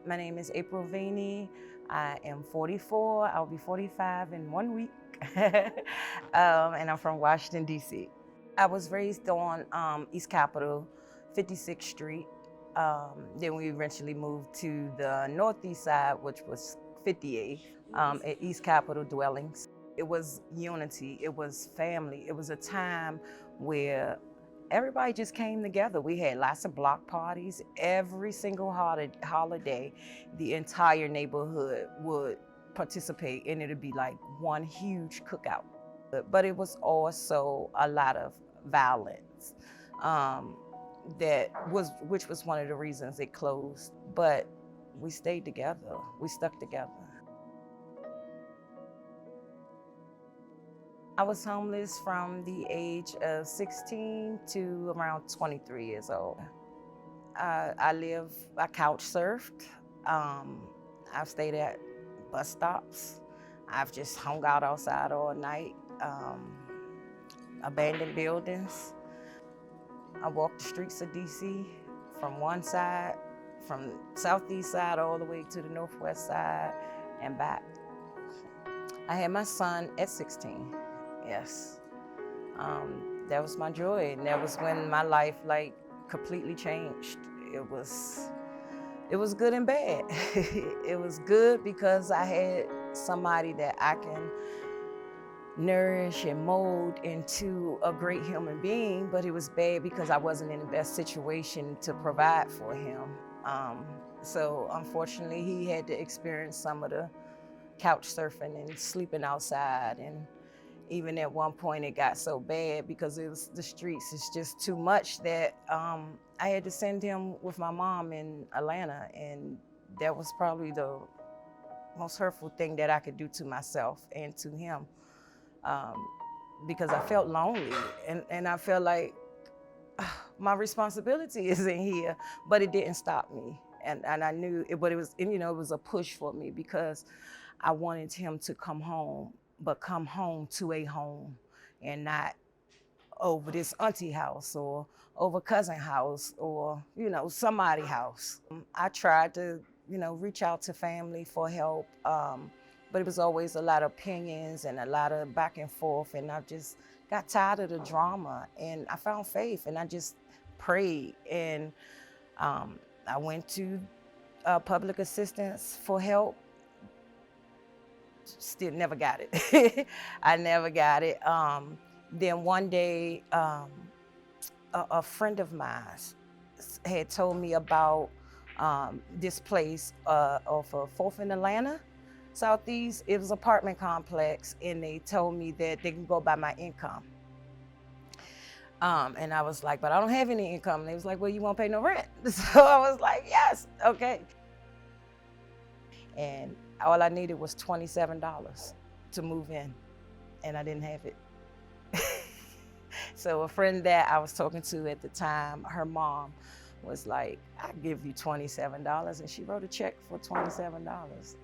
My name is April Vaney. I am 44. I'll be 45 in 1 week. And I'm from Washington, D.C. I was raised on East Capitol, 56th Street. Then we eventually moved to the northeast side, which was 58th, at East Capitol Dwellings. It was unity, it was family. It was a time where everybody just came together. We had lots of block parties. Every single holiday, the entire neighborhood would participate, and it'd be like one huge cookout. But it was also a lot of violence, which was one of the reasons it closed. But we stayed together. We stuck together. I was homeless from the age of 16 to around 23 years old. I couch surfed. I've stayed at bus stops. I've just hung out outside all night. Abandoned buildings. I walked the streets of DC from one side, from southeast side all the way to the northwest side and back. I had my son at 16. Yes. That was my joy, and that was when my life completely changed. It was good and bad. It was good because I had somebody that I can nourish and mold into a great human being, but it was bad because I wasn't in the best situation to provide for him. So unfortunately, he had to experience some of the couch surfing and sleeping outside, and even at one point it got so bad because the streets is just too much that I had to send him with my mom in Atlanta, and that was probably the most hurtful thing that I could do to myself and to him, because I felt lonely, and I felt like my responsibility is in here, but it didn't stop me, and I knew it, but it was, and, it was a push for me because I wanted him to come home, but come home to a home and not over this auntie house or over cousin house or, somebody house. I tried to, reach out to family for help, but it was always a lot of opinions and a lot of back and forth, and I just got tired of the drama, and I found faith, and I just prayed, and I went to public assistance for help. Still never got it. I never got it. Then one day, a friend of mine had told me about this place off of 4th in Atlanta, Southeast. It was an apartment complex, and they told me that they can go by my income. And I was like, but I don't have any income. And they was like, well, you won't pay no rent. So I was like, yes, okay. And all I needed was $27 to move in, and I didn't have it. So a friend that I was talking to at the time, her mom was like, I'll give you $27, and she wrote a check for $27.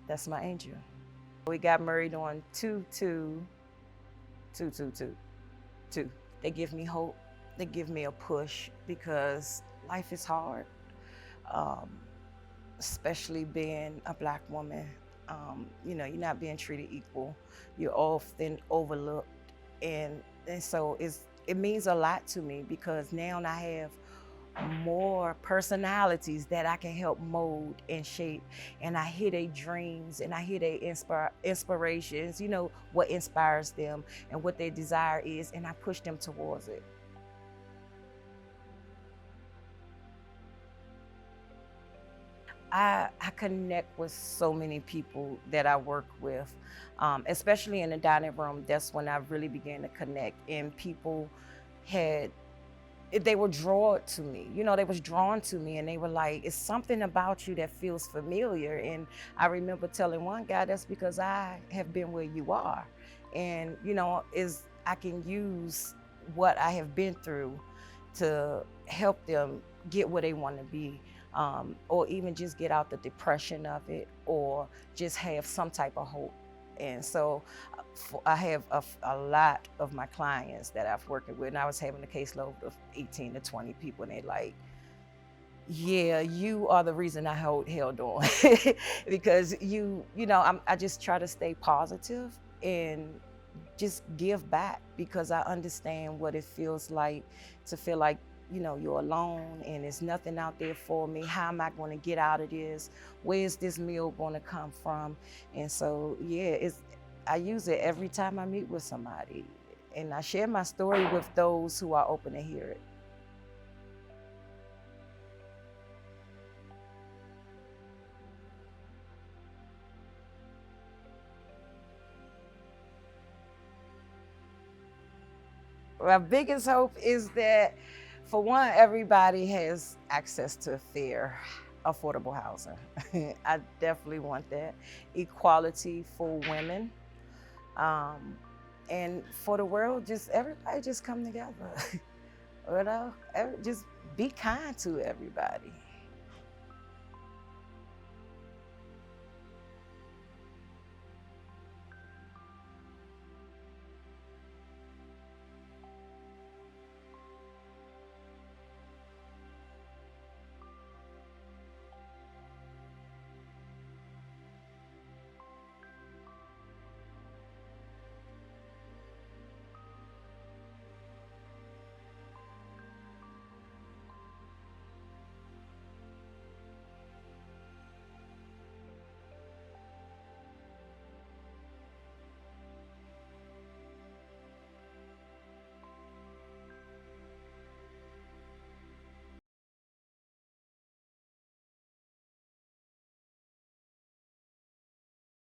That's my angel. We got married on 2/2/2/2/2. They give me hope, they give me a push, because life is hard. Especially being a Black woman, you're not being treated equal. You're often overlooked, and so it means a lot to me, because now I have more personalities that I can help mold and shape, and I hear their dreams, and I hear their inspirations, what inspires them and what their desire is, and I push them towards it. I connect with so many people that I work with, especially in the dining room. That's when I really began to connect, and people they were drawn to me. They was drawn to me, and they were like, it's something about you that feels familiar. And I remember telling one guy, that's because I have been where you are. And, I can use what I have been through to help them get where they want to be. Or even just get out the depression of it, or just have some type of hope. And so I have a lot of my clients that I've worked with, and I was having a caseload of 18 to 20 people, and they're like, Yeah, you are the reason I held on because I just try to stay positive and just give back because I understand what it feels like to feel like you're alone and there's nothing out there for me. How am I going to get out of this? Where's this meal going to come from? And so yeah, I use it every time I meet with somebody, and I share my story with those who are open to hear it. My biggest hope is that, for one, everybody has access to fair, affordable housing. I definitely want that. Equality for women. Um, and for the world, just everybody just come together. Just be kind to everybody.